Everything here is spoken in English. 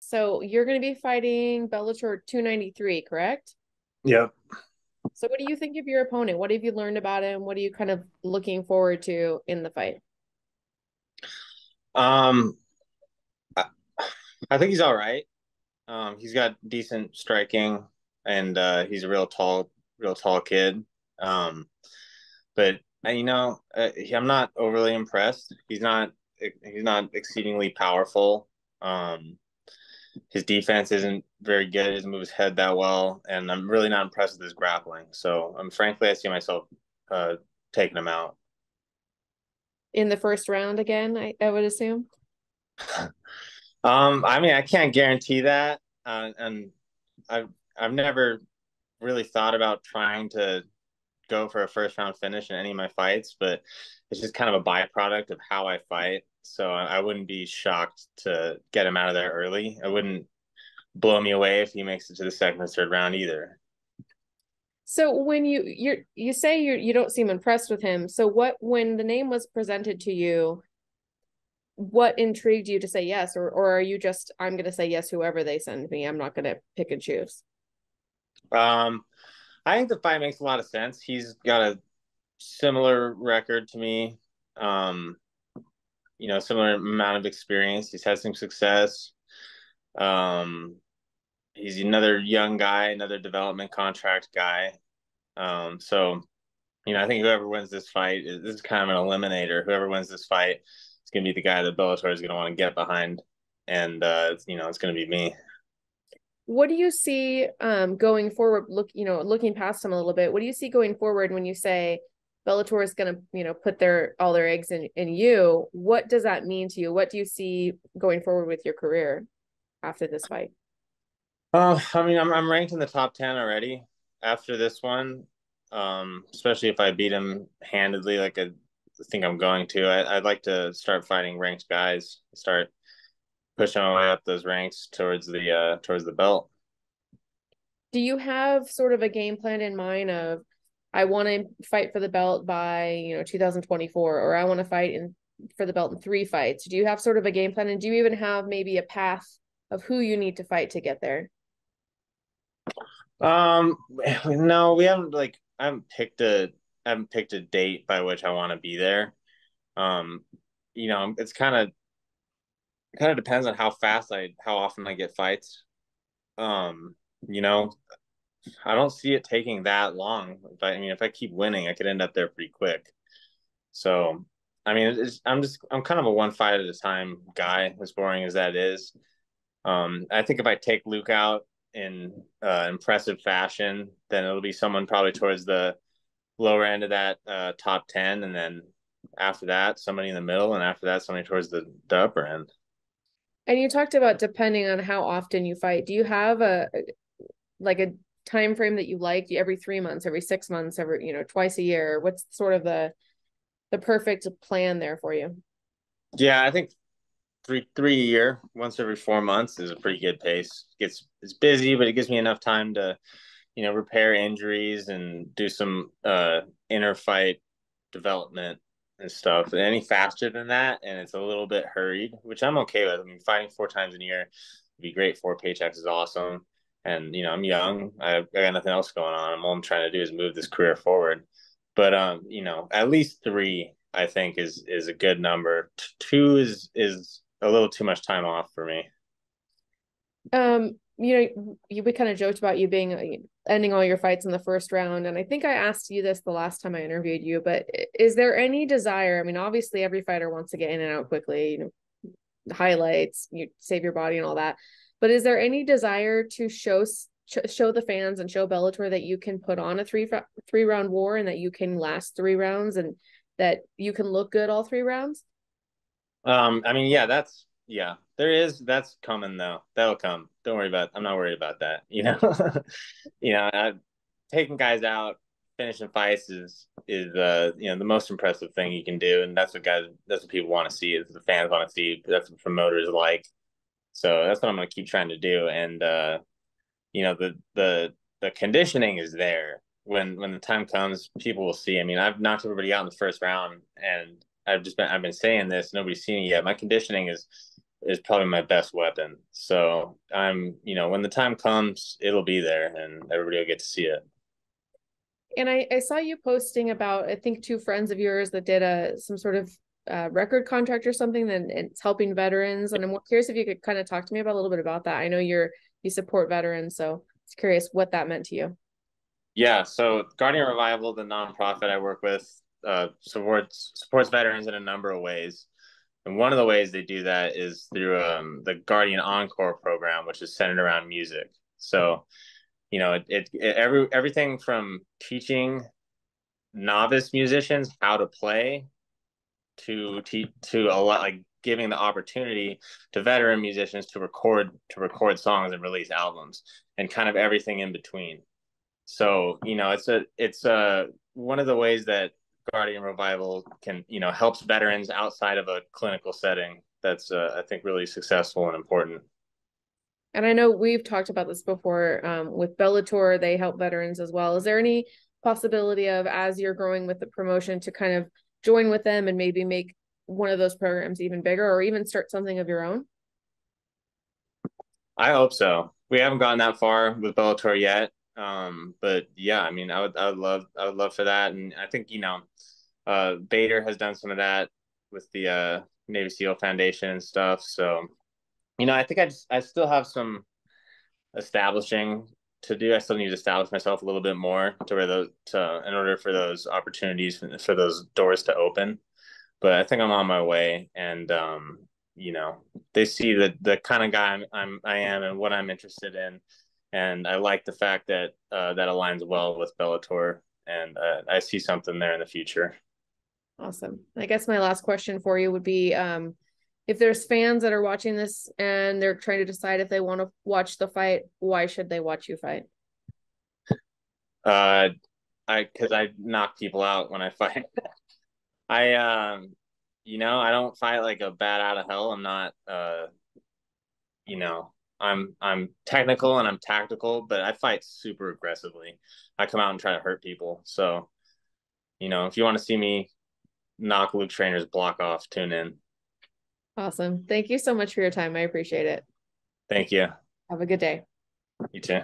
So you're going to be fighting Bellator 293, correct? Yep. So what do you think of your opponent? What have you learned about him? What are you kind of looking forward to in the fight? Um, I, I think he's all right. He's got decent striking, and he's a real tall kid. Um, but I'm not overly impressed. He's not exceedingly powerful. Um, his defense isn't very good. He doesn't move his head that well, and I'm really not impressed with his grappling. So, frankly, I see myself uh taking him out. In the first round again, I would assume. I mean, I can't guarantee that, and I've I've never really thought about trying to go for a first round finish in any of my fights, but it's just kind of a byproduct of how I fight. So I wouldn't be shocked to get him out of there early. It wouldn't blow me away if he makes it to the second or third round either. So when you say you don't seem impressed with him, so what when the name was presented to you, what intrigued you to say yes, or are you just I'm going to say yes whoever they send me. I'm not going to pick and choose. Um, I think the fight makes a lot of sense. He's got a similar record to me. Um, similar amount of experience. He's had some success. Um, he's another young guy, another development contract guy. So I think whoever wins this fight this is kind of an eliminator. Whoever wins this fight is going to be the guy that Bellator is going to want to get behind, and it's going to be me. What do you see going forward? Looking past him a little bit, what do you see going forward when you say Bellator is going to, put their all their eggs in you? What does that mean to you? What do you see going forward with your career after this fight? I mean, I'm ranked in the top 10 already after this one. Especially if I beat him handedly, like I think I'm going to. I'd like to start fighting ranked guys, start pushing my way up those ranks towards the belt. Do you have sort of a game plan in mind of I want to fight for the belt by 2024, or I want to fight in for the belt in 3 fights? Do you have sort of a game plan, and do you even have maybe a path of who you need to fight to get there? Um, no, we haven't like I haven't picked a date by which I want to be there. Um, it's kind of depends on how often I get fights. Um, you know, I don't see it taking that long. If I keep winning, I could end up there pretty quick. So, I'm kind of a one fight at a time guy, as boring as that is. I think if I take Luke out in impressive fashion, then it'll be someone probably towards the lower end of that top 10. And then after that, somebody in the middle. And after that, somebody towards the upper end. And you talked about depending on how often you fight. Do you have a like a time frame that you like? Every 3 months, every 6 months, every twice a year? What's sort of the perfect plan there for you? Yeah, I think three a year, once every 4 months is a pretty good pace. It's busy, but it gives me enough time to, repair injuries and do some inner fight development and stuff. And any faster than that, and it's a little bit hurried, which I'm okay with. I mean, fighting 4 times a year would be great. 4 paychecks is awesome. And I'm young. I got nothing else going on. All I'm trying to do is move this career forward. But at least three, I think is a good number. Two is a little too much time off for me. We kind of joked about you being ending all your fights in the first round, and I think I asked you this the last time I interviewed you, but is there any desire? I mean, obviously every fighter wants to get in and out quickly, highlights, you save your body and all that. But is there any desire to show the fans and show Bellator that you can put on a three round war and that you can last 3 rounds and that you can look good all 3 rounds? Yeah, there is. That's coming though. That'll come. Don't worry about. I'm not worried about that. Taking guys out, finishing fights is the most impressive thing you can do, and that's what people want to see. Is the fans want to see. That's what promoters like. So that's what I'm going to keep trying to do. And the conditioning is there. When the time comes, people will see. I mean, I've knocked everybody out in the first round, and I've been saying this. Nobody's seen it yet. My conditioning is probably my best weapon. So when the time comes, it'll be there and everybody will get to see it. And I saw you posting about, I think, two friends of yours that did some sort of record contract or something, and it's helping veterans. And I'm curious if you could kind of talk to me about a little bit about that. I know you support veterans, so it's curious what that meant to you. Yeah, so Guardian Revival, the nonprofit I work with, supports veterans in a number of ways. And one of the ways they do that is through the Guardian Encore program, which is centered around music. So, everything from teaching novice musicians how to play to a lot, like giving the opportunity to veteran musicians to record songs and release albums and kind of everything in between. So, it's one of the ways that Guardian Revival can, helps veterans outside of a clinical setting. That's I think really successful and important. And I know we've talked about this before with Bellator, they help veterans as well. Is there any possibility of, as you're growing with the promotion, to kind of join with them and maybe make one of those programs even bigger, or even start something of your own? I hope so. We haven't gotten that far with Bellator yet. But yeah, I mean, I would love for that. And I think, Bader has done some of that with the Navy SEAL Foundation and stuff. So, I think I still have some establishing to do. I still need to establish myself a little bit more to where in order for those opportunities, for those doors to open. But I think I'm on my way, and you know, they see the kind of guy I am and what I'm interested in, and I like the fact that that aligns well with Bellator, and I see something there in the future. Awesome. I guess my last question for you would be, if there's fans that are watching this and they're trying to decide if they want to watch the fight, why should they watch you fight? Uh, because I knock people out when I fight. I I don't fight like a bat out of hell. I'm not you know, I'm technical and I'm tactical, but I fight super aggressively. I come out and try to hurt people. So, if you want to see me knock Luke Trainer's block off, tune in. Awesome. Thank you so much for your time. I appreciate it. Thank you. Have a good day. You too.